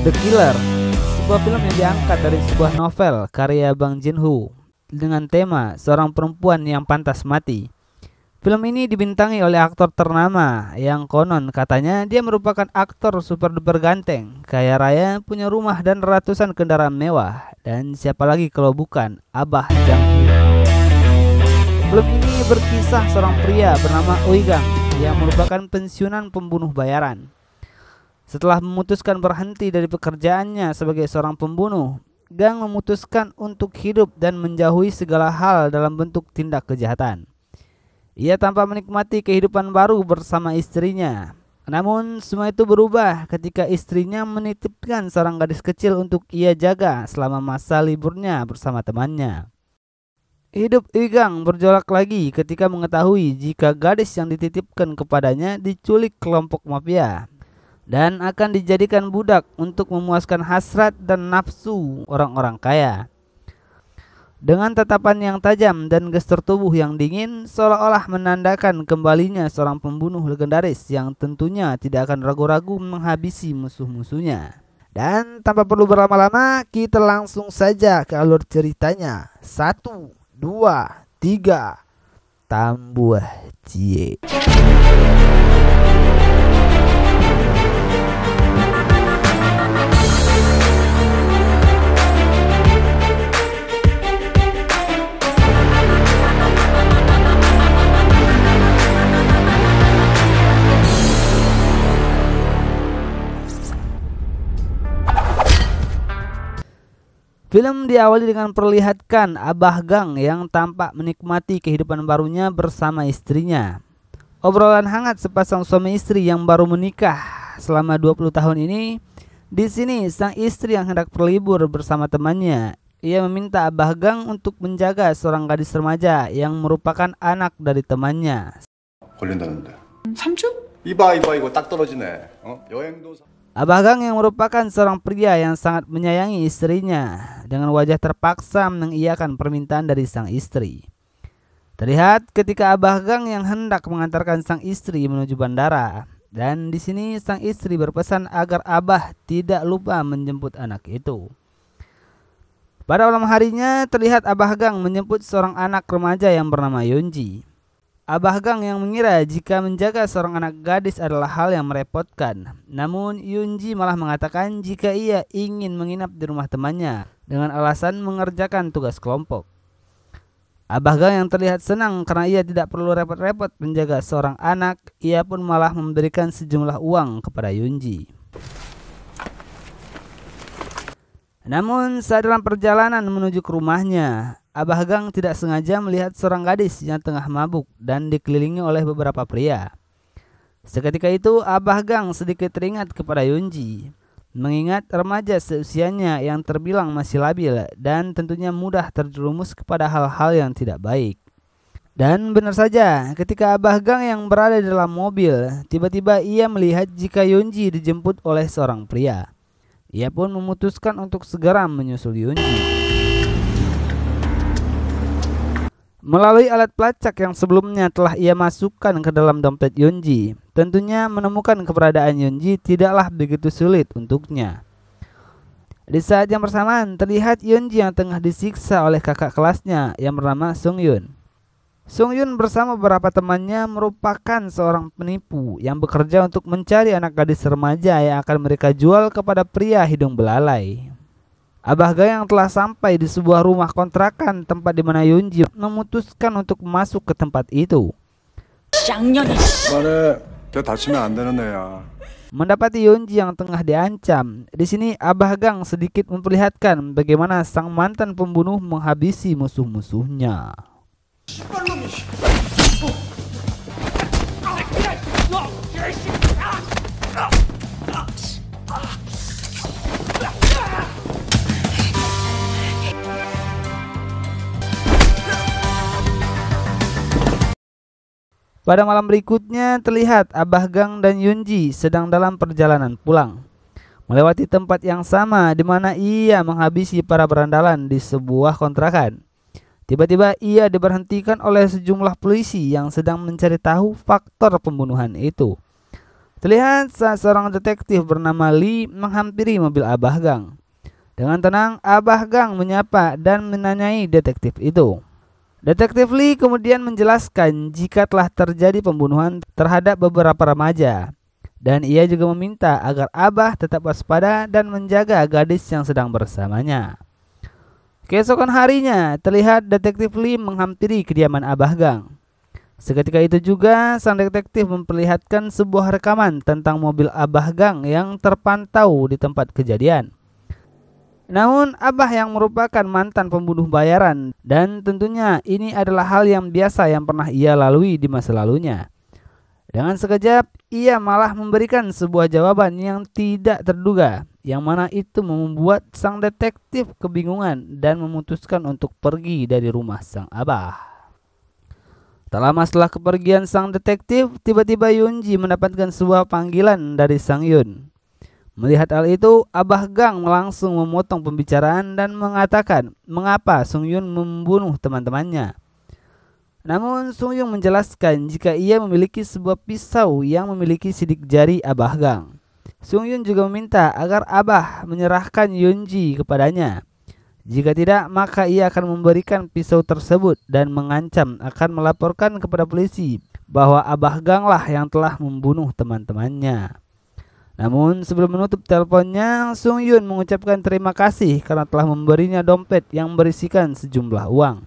The Killer, sebuah film yang diangkat dari sebuah novel karya Bang Joon-ho dengan tema seorang perempuan yang pantas mati. Film ini dibintangi oleh aktor ternama yang konon katanya dia merupakan aktor super duper ganteng, kaya raya, punya rumah dan ratusan kendaraan mewah. Dan siapa lagi kalau bukan Abah Jang Hyo. Film ini berkisah seorang pria bernama Uigang yang merupakan pensiunan pembunuh bayaran. Setelah memutuskan berhenti dari pekerjaannya sebagai seorang pembunuh, Gang memutuskan untuk hidup dan menjauhi segala hal dalam bentuk tindak kejahatan. Ia tanpa menikmati kehidupan baru bersama istrinya. Namun semua itu berubah ketika istrinya menitipkan seorang gadis kecil untuk ia jaga selama masa liburnya bersama temannya. Hidup Uigang berjolak lagi ketika mengetahui jika gadis yang dititipkan kepadanya diculik kelompok mafia dan akan dijadikan budak untuk memuaskan hasrat dan nafsu orang-orang kaya. Dengan tatapan yang tajam dan gestur tubuh yang dingin, seolah-olah menandakan kembalinya seorang pembunuh legendaris yang tentunya tidak akan ragu-ragu menghabisi musuh-musuhnya. Dan tanpa perlu berlama-lama, kita langsung saja ke alur ceritanya. 1, 2, 3, Tambuah Cie. Film diawali dengan perlihatkan Abah Gang yang tampak menikmati kehidupan barunya bersama istrinya. Obrolan hangat sepasang suami istri yang baru menikah selama 20 tahun ini. Di sini sang istri yang hendak berlibur bersama temannya. Ia meminta Abah Gang untuk menjaga seorang gadis remaja yang merupakan anak dari temannya. 걸린다는데. 3주? 이봐 이거 딱 떨어지네. 여행도 Abah Gang yang merupakan seorang pria yang sangat menyayangi istrinya dengan wajah terpaksa mengiyakan permintaan dari sang istri. Terlihat ketika Abah Gang yang hendak mengantarkan sang istri menuju bandara, dan di sini sang istri berpesan agar Abah tidak lupa menjemput anak itu. Pada malam harinya terlihat Abah Gang menjemput seorang anak remaja yang bernama Yunji. Abah Gang yang mengira jika menjaga seorang anak gadis adalah hal yang merepotkan. Namun Yunji malah mengatakan jika ia ingin menginap di rumah temannya dengan alasan mengerjakan tugas kelompok. Abah Gang yang terlihat senang karena ia tidak perlu repot-repot menjaga seorang anak. Ia pun malah memberikan sejumlah uang kepada Yunji. Namun saat dalam perjalanan menuju ke rumahnya, Abah Gang tidak sengaja melihat seorang gadis yang tengah mabuk dan dikelilingi oleh beberapa pria. Seketika itu Abah Gang sedikit teringat kepada Yunji, mengingat remaja seusianya yang terbilang masih labil dan tentunya mudah terjerumus kepada hal-hal yang tidak baik. Dan benar saja, ketika Abah Gang yang berada di dalam mobil, tiba-tiba ia melihat jika Yunji dijemput oleh seorang pria. Ia pun memutuskan untuk segera menyusul Yunji. Melalui alat pelacak yang sebelumnya telah ia masukkan ke dalam dompet Yunji, tentunya menemukan keberadaan Yunji tidaklah begitu sulit untuknya. Di saat yang bersamaan terlihat Yunji yang tengah disiksa oleh kakak kelasnya yang bernama Sungyun. Sungyun bersama beberapa temannya merupakan seorang penipu yang bekerja untuk mencari anak gadis remaja yang akan mereka jual kepada pria hidung belalai. Abah Gang yang telah sampai di sebuah rumah kontrakan tempat di mana Yunji memutuskan untuk masuk ke tempat itu. Mendapati Yunji yang tengah diancam, di sini Abah Gang sedikit memperlihatkan bagaimana sang mantan pembunuh menghabisi musuh-musuhnya. Pada malam berikutnya terlihat Abah Gang dan Yunji sedang dalam perjalanan pulang, melewati tempat yang sama di mana ia menghabisi para berandalan di sebuah kontrakan. Tiba-tiba ia diberhentikan oleh sejumlah polisi yang sedang mencari tahu faktor pembunuhan itu. Terlihat saat seorang detektif bernama Lee menghampiri mobil Abah Gang. Dengan tenang, Abah Gang menyapa dan menanyai detektif itu. Detektif Lee kemudian menjelaskan jika telah terjadi pembunuhan terhadap beberapa remaja. Dan ia juga meminta agar Abah tetap waspada dan menjaga gadis yang sedang bersamanya. Keesokan harinya, terlihat detektif Lee menghampiri kediaman Abah Gang. Seketika itu juga, sang detektif memperlihatkan sebuah rekaman tentang mobil Abah Gang yang terpantau di tempat kejadian. Namun, Abah yang merupakan mantan pembunuh bayaran, dan tentunya ini adalah hal yang biasa yang pernah ia lalui di masa lalunya. Dengan sekejap, ia malah memberikan sebuah jawaban yang tidak terduga, yang mana itu membuat sang detektif kebingungan dan memutuskan untuk pergi dari rumah sang Abah. Tak lama setelah kepergian sang detektif, tiba-tiba Yunji mendapatkan sebuah panggilan dari Sang Yun. Melihat hal itu, Abah Gang langsung memotong pembicaraan dan mengatakan mengapa Sung Yun membunuh teman-temannya. Namun Sung Yun menjelaskan jika ia memiliki sebuah pisau yang memiliki sidik jari Abah Gang. Sung Yun juga meminta agar Abah menyerahkan Yunji kepadanya. Jika tidak, maka ia akan memberikan pisau tersebut dan mengancam akan melaporkan kepada polisi bahwa Abah Gang lah yang telah membunuh teman-temannya. Namun sebelum menutup teleponnya, Sung Yun mengucapkan terima kasih karena telah memberinya dompet yang berisikan sejumlah uang.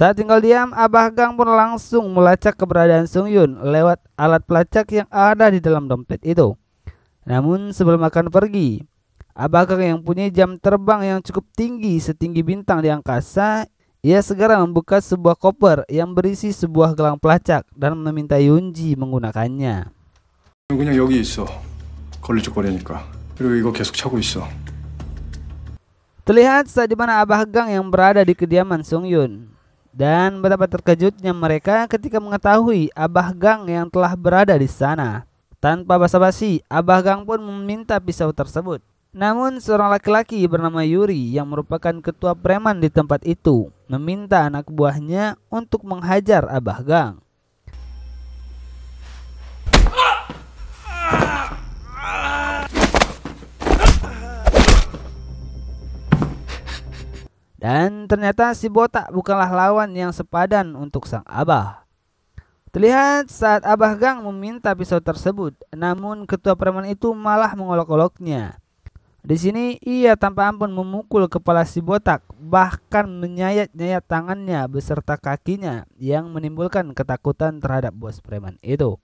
Tak tinggal diam, Abah Gang pun langsung melacak keberadaan Sung Yun lewat alat pelacak yang ada di dalam dompet itu. Namun sebelum akan pergi, Abah Gang yang punya jam terbang yang cukup tinggi setinggi bintang di angkasa, ia segera membuka sebuah koper yang berisi sebuah gelang pelacak dan meminta Yunji menggunakannya. 그냥 여기 있어. 걸리적거리니까. 그리고 이거 계속 차고 있어. Terlihat saat dimana Abah Gang yang berada di kediaman Sung Yun. Dan betapa terkejutnya mereka ketika mengetahui Abah Gang yang telah berada di sana. Tanpa basa-basi, Abah Gang pun meminta pisau tersebut. Namun seorang laki-laki bernama Yuri yang merupakan ketua preman di tempat itu meminta anak buahnya untuk menghajar Abah Gang. Dan ternyata si botak bukanlah lawan yang sepadan untuk sang Abah. Terlihat saat Abah Gang meminta pisau tersebut, namun ketua preman itu malah mengolok-oloknya. Di sini ia tanpa ampun memukul kepala si botak, bahkan menyayat-nyayat tangannya beserta kakinya yang menimbulkan ketakutan terhadap bos preman itu.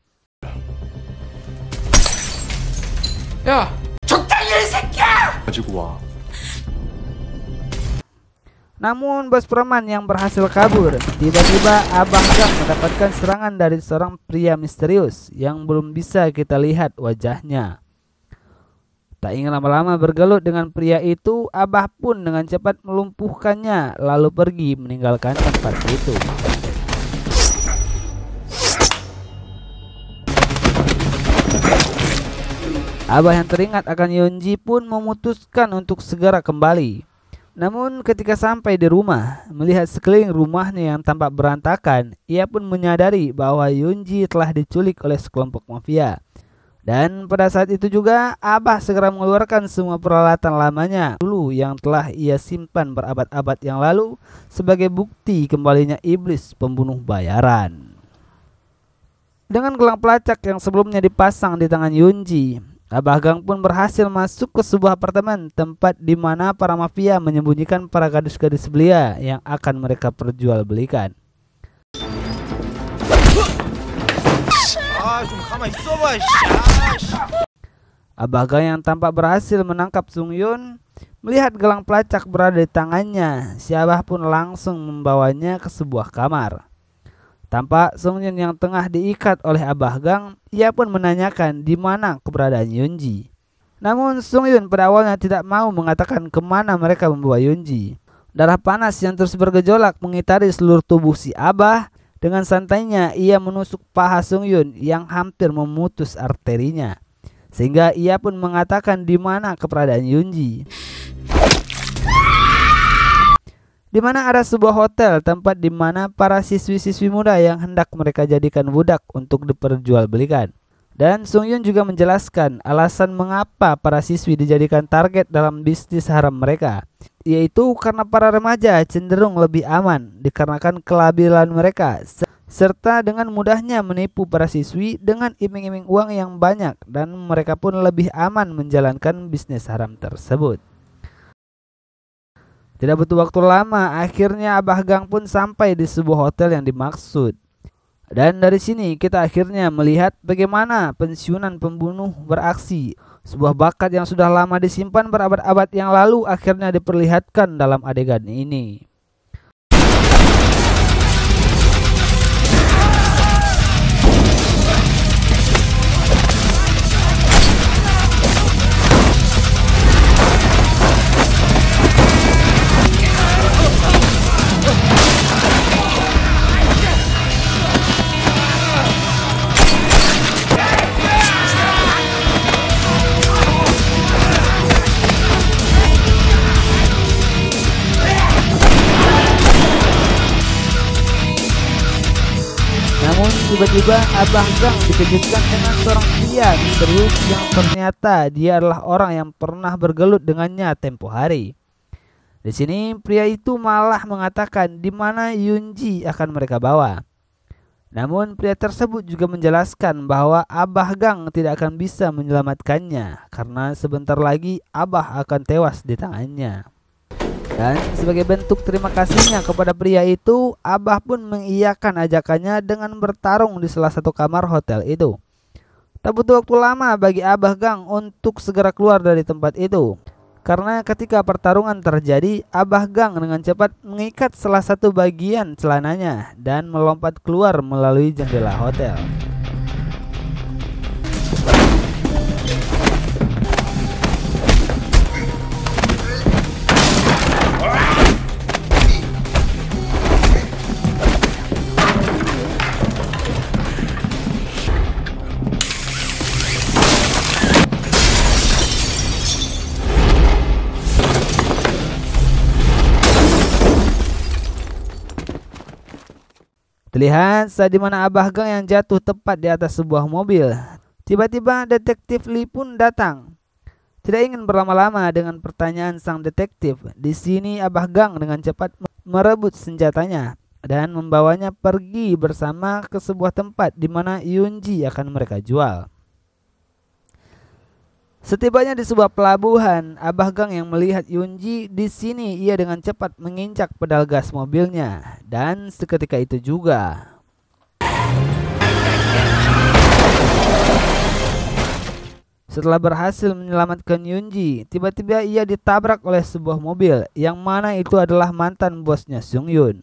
야, 적당히 해, 새끼야! 가지고 와. Namun bos preman yang berhasil kabur, tiba-tiba Abah Gang mendapatkan serangan dari seorang pria misterius yang belum bisa kita lihat wajahnya. Tak ingin lama-lama bergelut dengan pria itu, Abah pun dengan cepat melumpuhkannya lalu pergi meninggalkan tempat itu. Abah yang teringat akan Yunji pun memutuskan untuk segera kembali. Namun ketika sampai di rumah, melihat sekeliling rumahnya yang tampak berantakan, ia pun menyadari bahwa Yunji telah diculik oleh sekelompok mafia. Dan pada saat itu juga Abah segera mengeluarkan semua peralatan lamanya dulu yang telah ia simpan berabad-abad yang lalu sebagai bukti kembalinya iblis pembunuh bayaran. Dengan gelang pelacak yang sebelumnya dipasang di tangan Yunji, Abah Gang pun berhasil masuk ke sebuah apartemen tempat di mana para mafia menyembunyikan para gadis-gadis belia yang akan mereka perjualbelikan. Abah Gang yang tampak berhasil menangkap Sung Yun melihat gelang pelacak berada di tangannya. Si Abah pun langsung membawanya ke sebuah kamar. Tampak Sung Yun yang tengah diikat oleh Abah Gang, ia pun menanyakan di mana keberadaan Yunji. Namun Sung Yun pada awalnya tidak mau mengatakan kemana mereka membawa Yunji. Darah panas yang terus bergejolak mengitari seluruh tubuh si Abah. Dengan santainya ia menusuk paha Sung Yun yang hampir memutus arterinya. Sehingga ia pun mengatakan di mana keberadaan Yunji. Di mana ada sebuah hotel tempat di mana para siswi-siswi muda yang hendak mereka jadikan budak untuk diperjualbelikan. Dan Sung Yun juga menjelaskan alasan mengapa para siswi dijadikan target dalam bisnis haram mereka, yaitu karena para remaja cenderung lebih aman dikarenakan kelabilan mereka, serta dengan mudahnya menipu para siswi dengan iming-iming uang yang banyak, dan mereka pun lebih aman menjalankan bisnis haram tersebut. Tidak butuh waktu lama, akhirnya Abah Gang pun sampai di sebuah hotel yang dimaksud. Dan dari sini kita akhirnya melihat bagaimana pensiunan pembunuh beraksi. Sebuah bakat yang sudah lama disimpan berabad-abad yang lalu akhirnya diperlihatkan dalam adegan ini. Tiba-tiba Abah Gang dikejutkan dengan seorang pria misterius yang ternyata dia adalah orang yang pernah bergelut dengannya tempo hari. Di sini pria itu malah mengatakan di mana Yunji akan mereka bawa. Namun pria tersebut juga menjelaskan bahwa Abah Gang tidak akan bisa menyelamatkannya karena sebentar lagi Abah akan tewas di tangannya. Dan sebagai bentuk terima kasihnya kepada pria itu, Abah pun mengiyakan ajakannya dengan bertarung di salah satu kamar hotel itu. Tak butuh waktu lama bagi Abah Gang untuk segera keluar dari tempat itu. Karena ketika pertarungan terjadi, Abah Gang dengan cepat mengikat salah satu bagian celananya dan melompat keluar melalui jendela hotel. Terlihat saat dimana Abah Gang yang jatuh tepat di atas sebuah mobil. Tiba-tiba detektif Lee pun datang. Tidak ingin berlama-lama dengan pertanyaan sang detektif, di sini Abah Gang dengan cepat merebut senjatanya dan membawanya pergi bersama ke sebuah tempat di mana Yunji akan mereka jual. Setibanya di sebuah pelabuhan, Abah Gang yang melihat Yunji, di sini ia dengan cepat menginjak pedal gas mobilnya dan seketika itu juga setelah berhasil menyelamatkan Yunji, tiba-tiba ia ditabrak oleh sebuah mobil yang mana itu adalah mantan bosnya Sung Yun.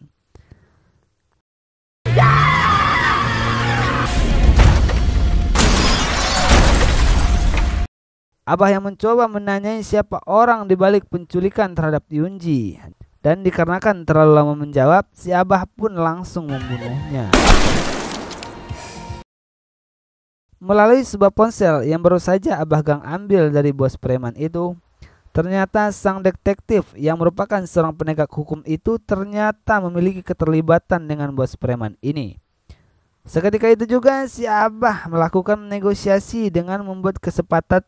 Abah yang mencoba menanyai siapa orang di balik penculikan terhadap Yunji, dan dikarenakan terlalu lama menjawab, si Abah pun langsung membunuhnya. Melalui sebuah ponsel yang baru saja Abah Gang ambil dari bos preman itu, ternyata sang detektif yang merupakan seorang penegak hukum itu ternyata memiliki keterlibatan dengan bos preman ini. Seketika itu juga si Abah melakukan negosiasi dengan membuat kesepakatan.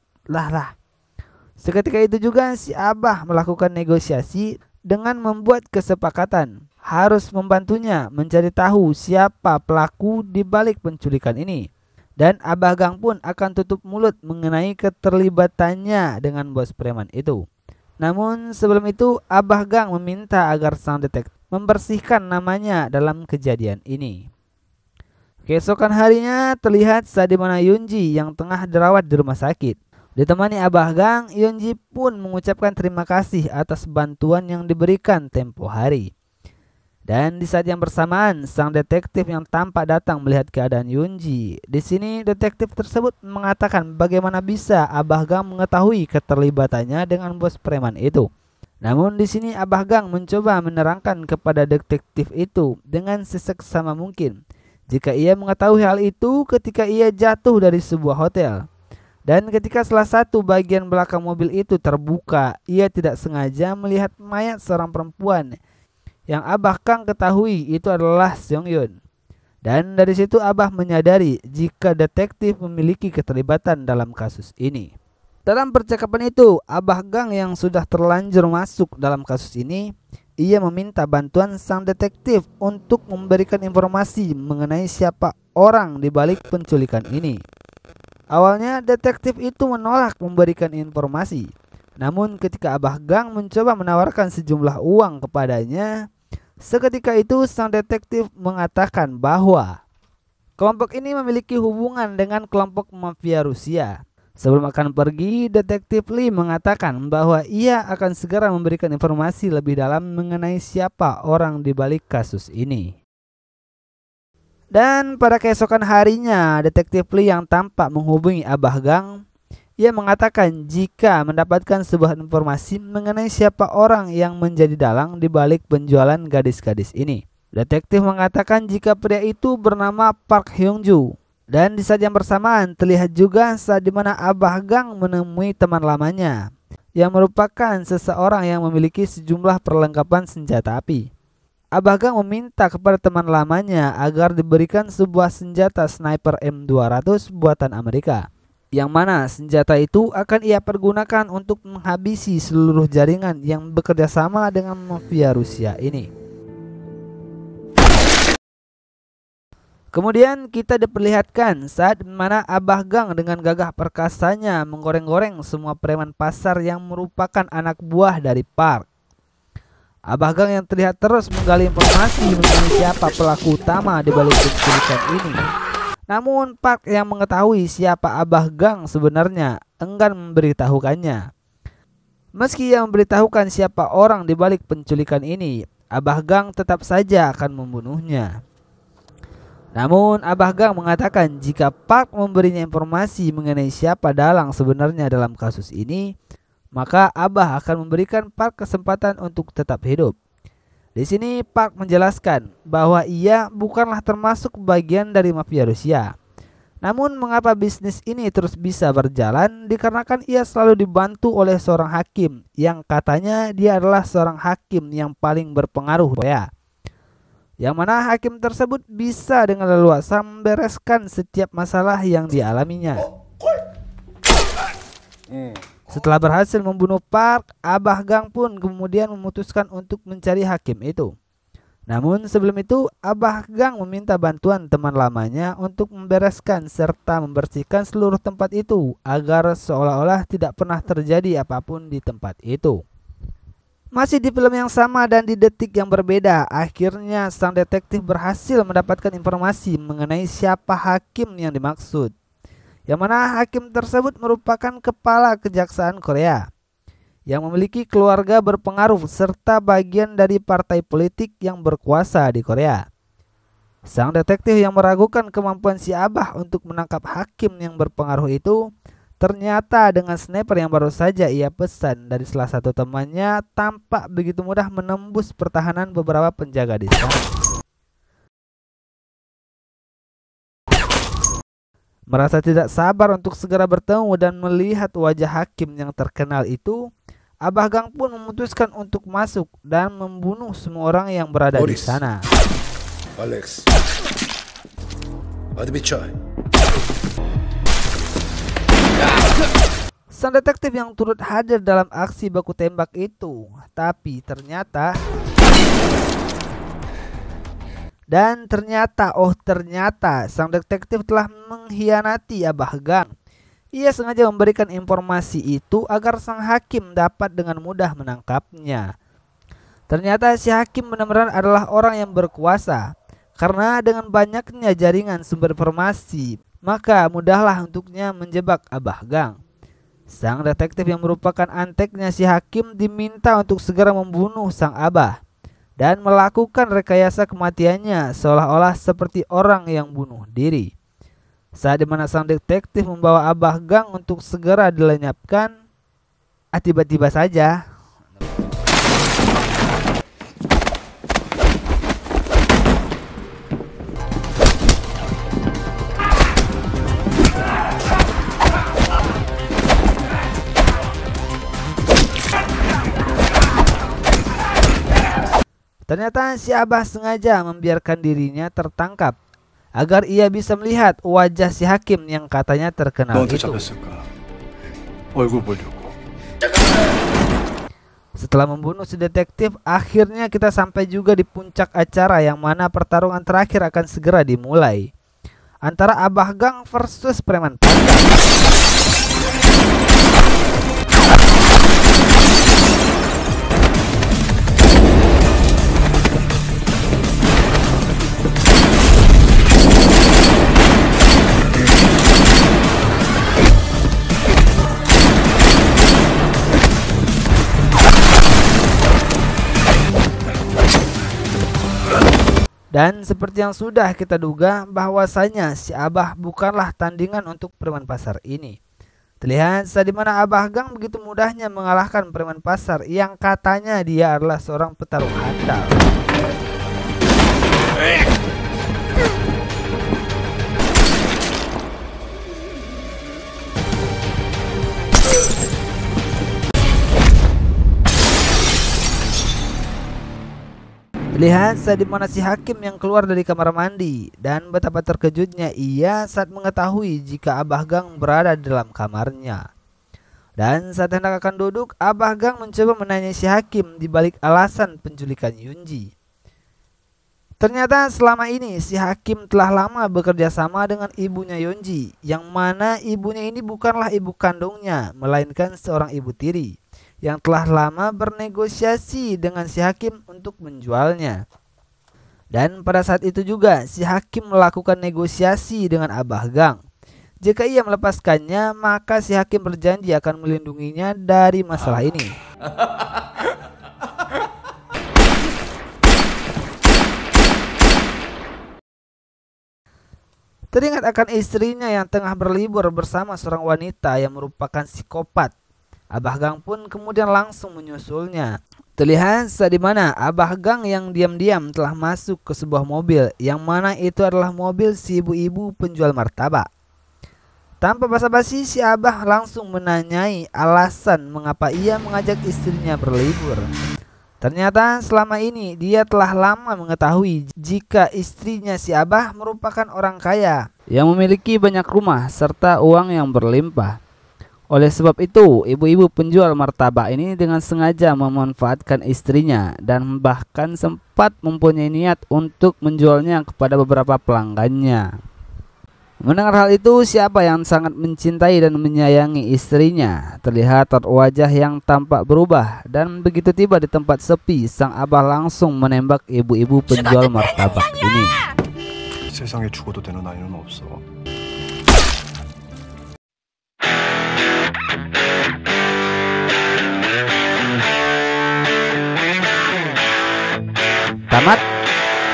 Seketika itu juga si Abah melakukan negosiasi dengan membuat kesepakatan harus membantunya mencari tahu siapa pelaku di balik penculikan ini. Dan Abah Gang pun akan tutup mulut mengenai keterlibatannya dengan bos preman itu. Namun sebelum itu Abah Gang meminta agar sang detektif membersihkan namanya dalam kejadian ini. Keesokan harinya terlihat saat dimana Yunji yang tengah dirawat di rumah sakit. Ditemani Abah Gang, Yunji pun mengucapkan terima kasih atas bantuan yang diberikan tempo hari. Dan di saat yang bersamaan, sang detektif yang tampak datang melihat keadaan Yunji. Di sini detektif tersebut mengatakan bagaimana bisa Abah Gang mengetahui keterlibatannya dengan bos preman itu. Namun di sini Abah Gang mencoba menerangkan kepada detektif itu dengan seseksama mungkin jika ia mengetahui hal itu ketika ia jatuh dari sebuah hotel. Dan ketika salah satu bagian belakang mobil itu terbuka, ia tidak sengaja melihat mayat seorang perempuan yang Abah Gang ketahui itu adalah Seong Yun. Dan dari situ Abah menyadari jika detektif memiliki keterlibatan dalam kasus ini. Dalam percakapan itu, Abah Gang yang sudah terlanjur masuk dalam kasus ini, ia meminta bantuan sang detektif untuk memberikan informasi mengenai siapa orang di balik penculikan ini. Awalnya detektif itu menolak memberikan informasi. Namun ketika Abah Gang mencoba menawarkan sejumlah uang kepadanya, seketika itu sang detektif mengatakan bahwa kelompok ini memiliki hubungan dengan kelompok mafia Rusia. Sebelum akan pergi, detektif Lee mengatakan bahwa ia akan segera memberikan informasi lebih dalam mengenai siapa orang di balik kasus ini. Dan pada keesokan harinya, detektif Lee yang tampak menghubungi Abah Gang. Ia mengatakan jika mendapatkan sebuah informasi mengenai siapa orang yang menjadi dalang di balik penjualan gadis-gadis ini. Detektif mengatakan jika pria itu bernama Park Hyung-ju. Dan di saat yang bersamaan terlihat juga saat dimana Abah Gang menemui teman lamanya yang merupakan seseorang yang memiliki sejumlah perlengkapan senjata api. Abah Gang meminta kepada teman lamanya agar diberikan sebuah senjata sniper M200 buatan Amerika, yang mana senjata itu akan ia pergunakan untuk menghabisi seluruh jaringan yang bekerja sama dengan mafia Rusia ini. Kemudian kita diperlihatkan saat mana Abah Gang dengan gagah perkasanya menggoreng-goreng semua preman pasar yang merupakan anak buah dari Park. Abah Gang yang terlihat terus menggali informasi mengenai siapa pelaku utama di balik penculikan ini. Namun Park yang mengetahui siapa Abah Gang sebenarnya enggan memberitahukannya. Meski ia memberitahukan siapa orang di balik penculikan ini, Abah Gang tetap saja akan membunuhnya. Namun Abah Gang mengatakan jika Park memberinya informasi mengenai siapa dalang sebenarnya dalam kasus ini, maka Abah akan memberikan Park kesempatan untuk tetap hidup. Di sini Park menjelaskan bahwa ia bukanlah termasuk bagian dari mafia Rusia. Namun mengapa bisnis ini terus bisa berjalan dikarenakan ia selalu dibantu oleh seorang hakim yang katanya dia adalah seorang hakim yang paling berpengaruh Korea. Yang mana hakim tersebut bisa dengan leluasa membereskan setiap masalah yang dialaminya. Setelah berhasil membunuh Park, Abah Gang pun kemudian memutuskan untuk mencari hakim itu. Namun sebelum itu Abah Gang meminta bantuan teman lamanya untuk membereskan serta membersihkan seluruh tempat itu agar seolah-olah tidak pernah terjadi apapun di tempat itu. Masih di film yang sama dan di detik yang berbeda, akhirnya sang detektif berhasil mendapatkan informasi mengenai siapa hakim yang dimaksud. Yang mana hakim tersebut merupakan kepala kejaksaan Korea yang memiliki keluarga berpengaruh serta bagian dari partai politik yang berkuasa di Korea. Sang detektif yang meragukan kemampuan si Abah untuk menangkap hakim yang berpengaruh itu, ternyata dengan sniper yang baru saja ia pesan dari salah satu temannya tampak begitu mudah menembus pertahanan beberapa penjaga di sana. Merasa tidak sabar untuk segera bertemu dan melihat wajah hakim yang terkenal itu, Abah Gang pun memutuskan untuk masuk dan membunuh semua orang yang berada di sana. Alex, hadi bicara. Sang detektif yang turut hadir dalam aksi baku tembak itu, tapi ternyata sang detektif telah mengkhianati Abah Gang. Ia sengaja memberikan informasi itu agar sang hakim dapat dengan mudah menangkapnya. Ternyata si hakim benar-benar adalah orang yang berkuasa. Karena dengan banyaknya jaringan sumber informasi, maka mudahlah untuknya menjebak Abah Gang. Sang detektif yang merupakan anteknya si hakim diminta untuk segera membunuh sang Abah dan melakukan rekayasa kematiannya seolah-olah seperti orang yang bunuh diri. Saat dimana sang detektif membawa Abah Gang untuk segera dilenyapkan, tiba-tiba saja ternyata si Abah sengaja membiarkan dirinya tertangkap agar ia bisa melihat wajah si hakim yang katanya terkenal 너한테 itu. 잡혔을까? 얼굴 보려고. Setelah membunuh si detektif, akhirnya kita sampai juga di puncak acara yang mana pertarungan terakhir akan segera dimulai antara Abah Gang versus preman pasar. Dan seperti yang sudah kita duga bahwasanya si Abah bukanlah tandingan untuk preman pasar ini. Terlihat saat dimana Abah Gang begitu mudahnya mengalahkan preman pasar yang katanya dia adalah seorang petarung handal. Terlihat saat dimana si hakim yang keluar dari kamar mandi dan betapa terkejutnya ia saat mengetahui jika Abah Gang berada di dalam kamarnya. Dan saat hendak akan duduk, Abah Gang mencoba menanyai si hakim di balik alasan penculikan Yunji. Ternyata selama ini si hakim telah lama bekerja sama dengan ibunya Yonji, yang mana ibunya ini bukanlah ibu kandungnya, melainkan seorang ibu tiri yang telah lama bernegosiasi dengan si hakim untuk menjualnya. Dan pada saat itu juga si hakim melakukan negosiasi dengan Abah Gang. Jika ia melepaskannya, maka si hakim berjanji akan melindunginya dari masalah ini. Teringat akan istrinya yang tengah berlibur bersama seorang wanita yang merupakan psikopat. Abah Gang pun kemudian langsung menyusulnya. Terlihat saat dimana Abah Gang yang diam-diam telah masuk ke sebuah mobil, yang mana itu adalah mobil si ibu-ibu penjual martabak. Tanpa basa-basi, si Abah langsung menanyai alasan mengapa ia mengajak istrinya berlibur. Ternyata selama ini dia telah lama mengetahui jika istrinya si Abah merupakan orang kaya yang memiliki banyak rumah serta uang yang berlimpah. Oleh sebab itu, ibu-ibu penjual martabak ini dengan sengaja memanfaatkan istrinya dan bahkan sempat mempunyai niat untuk menjualnya kepada beberapa pelanggannya. Mendengar hal itu, siapa yang sangat mencintai dan menyayangi istrinya terlihat wajah yang tampak berubah, dan begitu tiba di tempat sepi, sang Abah langsung menembak ibu-ibu penjual martabak ini. 세상에 죽어도 되는 아이는 없어. Tamat.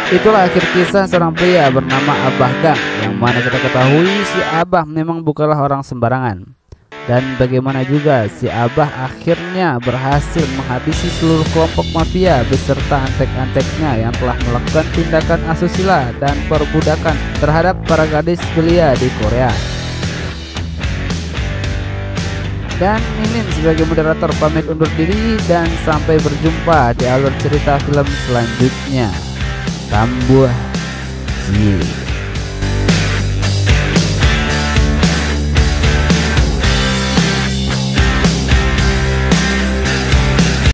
Itulah akhir kisah seorang pria bernama Abah Gang, yang mana kita ketahui si Abah memang bukanlah orang sembarangan. Dan bagaimana juga si Abah akhirnya berhasil menghabisi seluruh kelompok mafia beserta antek-anteknya yang telah melakukan tindakan asusila dan perbudakan terhadap para gadis belia di Korea. Dan Mimin sebagai moderator pamit undur diri, dan sampai berjumpa di alur cerita film selanjutnya. Tambuh.